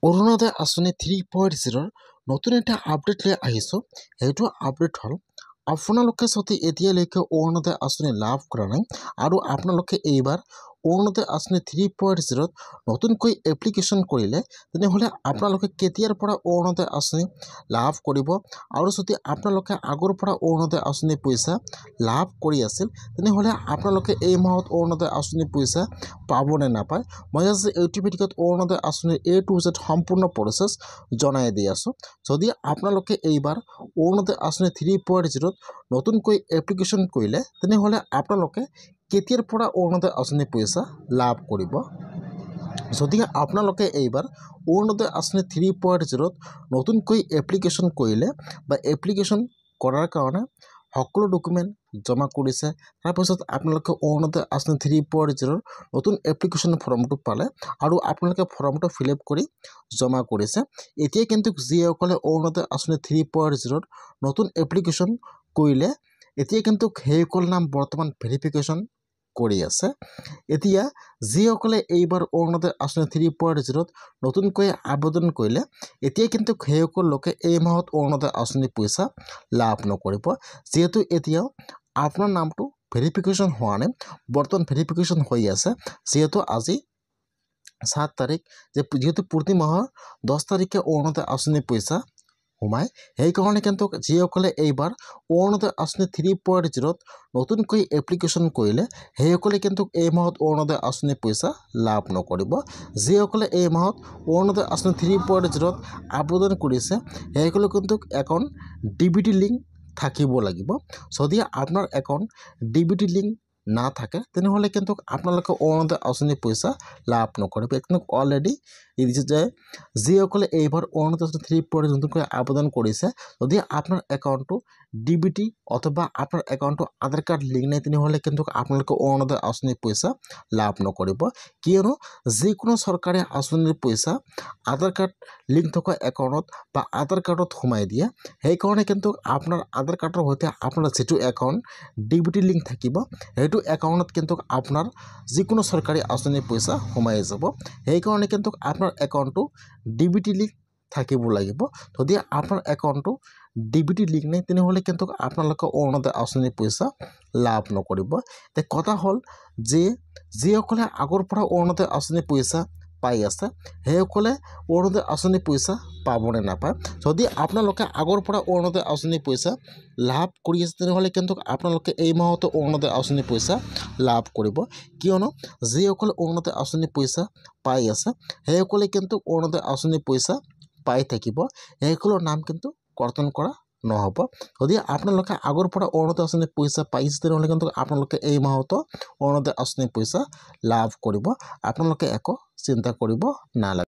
অৰুণোদয় আঁচনি 3.0 নতুন এটা আপডেট লৈ আহিছোঁ। সেইটো আপডেট হ'ল আপোনালোকে যদি এতিয়ালৈকে অৰুণোদয় আঁচনি লাভ কৰা নাই আৰু আপোনালোকে এইবাৰ অৰুণোদয় আঁচনি 3.0 নতুনকৈ এপ্লিকেশ্যন কৰিলে তেনেহ'লে আপোনালোকে কেতিয়াৰ পৰা অৰুণোদয় আঁচনি লাভ কৰিব আৰু যদি আপোনালোকে আগৰ পৰা অৰুণোদয় আঁচনি পইচা লাভ কৰি আছিল তেনেহ'লে আপোনালোকে এই মাহত অৰুণোদয় আঁচনি পইচা পাবনে নাপায়। মই আজি এইটো ভিডিঅ'ত অৰুণোদয় আঁচনিৰ A to Z সম্পূৰ্ণ প্ৰচেছ জনাই দি আছোঁ। যদি আপোনালোকে এইবাৰ অৰুণোদয় আঁচনি 3.0 নতুনকৈ এপ্লিকেশ্যন কৰিলে তেনেহ'লে আপোনালোকে কেতিয়াৰ পৰা অৰুণোদয় আঁচনি পইচা লাভ কৰিব। যদি আপোনালোকে এইবাৰ অৰুণোদয় আঁচনি 3.0 নতুনকৈ এপ্লিকেশ্যন কৰিলে বা এপ্লিকেশ্যন কৰাৰ কাৰণে সকলো ডকুমেণ্ট জমা কৰিছে, তাৰপিছত আপোনালোকে অৰুণোদয় আঁচনি 3.0 নতুন এপ্লিকেশ্যন ফৰ্মটো পালে আৰু আপোনালোকে ফৰ্মটো ফিল আপ কৰি জমা কৰিছে। এতিয়া কিন্তু যিসকলে অৰুণোদয় আঁচনি 3.0 নতুন এপ্লিকেশ্যন কৰিলে এতিয়া কিন্তু সেইসকল নাম বৰ্তমান ভেৰিফিকেশ্যন কৰি আছে। এতিয়া যিসকলে এইবাৰ অৰুণোদয় আঁচনি 3.0 নতুনকৈ আবেদন কৰিলে এতিয়া কিন্তু সেইসকল লোকে এই মাহত অৰুণোদয় আঁচনি পইচা লাভ নকৰিব, যিহেতু এতিয়াও আপোনাৰ নামটো ভেৰিফিকেশ্যন হোৱা নাই। বৰ্তমান ভেৰিফিকেশ্যন হৈ আছে, যিহেতু আজি 7 তাৰিখ, যিহেতু প্ৰতি মাহৰ 10 তাৰিখে অৰুণোদয় আঁচনি পইচা সোমায়। সেইকাৰণে কিন্তু যিসকলে এইবাৰ অৰুণোদয় আঁচনি 3.0 নতুনকৈ এপ্লিকেশ্যন কৰিলে সেইসকলে কিন্তু এই মাহত অৰুণোদয় আঁচনি পইচা লাভ নকৰিব। যিসকলে এই মাহত অৰুণোদয় আঁচনি 3.0 আবেদন কৰিছে সেইসকলে কিন্তু একাউণ্ট DBT লিংক থাকিব লাগিব। যদি আপোনাৰ একাউণ্ট DBT লিংক নাথাকে তেনেহ'লে কিন্তু আপোনালোকে অৰুণোদয় আঁচনি পইচা লাভ নকৰিব। কিন্তু অলৰেডি দিছে যে যিসকলে এইবাৰ অৰুণোদয় আঁচনি 3.0 নতুনকৈ আবেদন কৰিছে যদি আপোনাৰ একাউণ্টটো DBT অথবা আপোনাৰ একাউণ্টটো আধাৰ কাৰ্ড লিংক নাই তেনেহ'লে কিন্তু আপোনালোকে অৰুণোদয় আঁচনি পইচা লাভ নকৰিব। কিয়নো যিকোনো চৰকাৰী আঁচনিৰ পইচা আধাৰ কাৰ্ড লিংক থকা একাউণ্টত বা আধাৰ কাৰ্ডত সোমাই দিয়ে। সেইকাৰণে কিন্তু আপোনাৰ আধাৰ কাৰ্ডৰ সৈতে আপোনাৰ যিটো একাউণ্ট DBT লিংক থাকিব সেইটো একাউণ্টত কিন্তু আপোনাৰ যিকোনো চৰকাৰী আঁচনিৰ পইচা সোমাই যাব। সেইকাৰণে কিন্তু আপোনাৰ একাউণ্টটো DBT লিংক থাকিব লাগিব। যদি আপোনাৰ একাউণ্টটো DBT লিংক নাই তেনেহ'লে কিন্তু আপোনালোকে অৰুণোদয় আঁচনিৰ পইচা লাভ নকৰিব। এতিয়া কথা হ'ল যে যিসকলে আগৰ পৰা অৰুণোদয় আঁচনি পইচা পাই আছে সেইসকলে অৰুণোদয় আঁচনি পইচা পাবনে নাপায়। যদি আপোনালোকে আগৰ পৰা অৰুণোদয় আঁচনি পইচা লাভ কৰি আছে তেনেহ'লে কিন্তু আপোনালোকে এই মাহতো অৰুণোদয় আঁচনি পইচা লাভ কৰিব। কিয়নো যিসকলে অৰুণোদয় আঁচনি পইচা পাই আছে সেইসকলে কিন্তু অৰুণোদয় আঁচনি পইচা পাই থাকিব, সেইসকলৰ নাম কিন্তু কৰ্তন কৰা নহ'ব। যদি আপোনালোকে আগৰ পৰা অৰুণোদয় আঁচনি পইচা পাইছে তেনেহ'লে কিন্তু আপোনালোকে এই মাহতো অৰুণোদয় আঁচনি পইচা লাভ কৰিব। আপোনালোকে একো চিন্তা কৰিব নালাগে।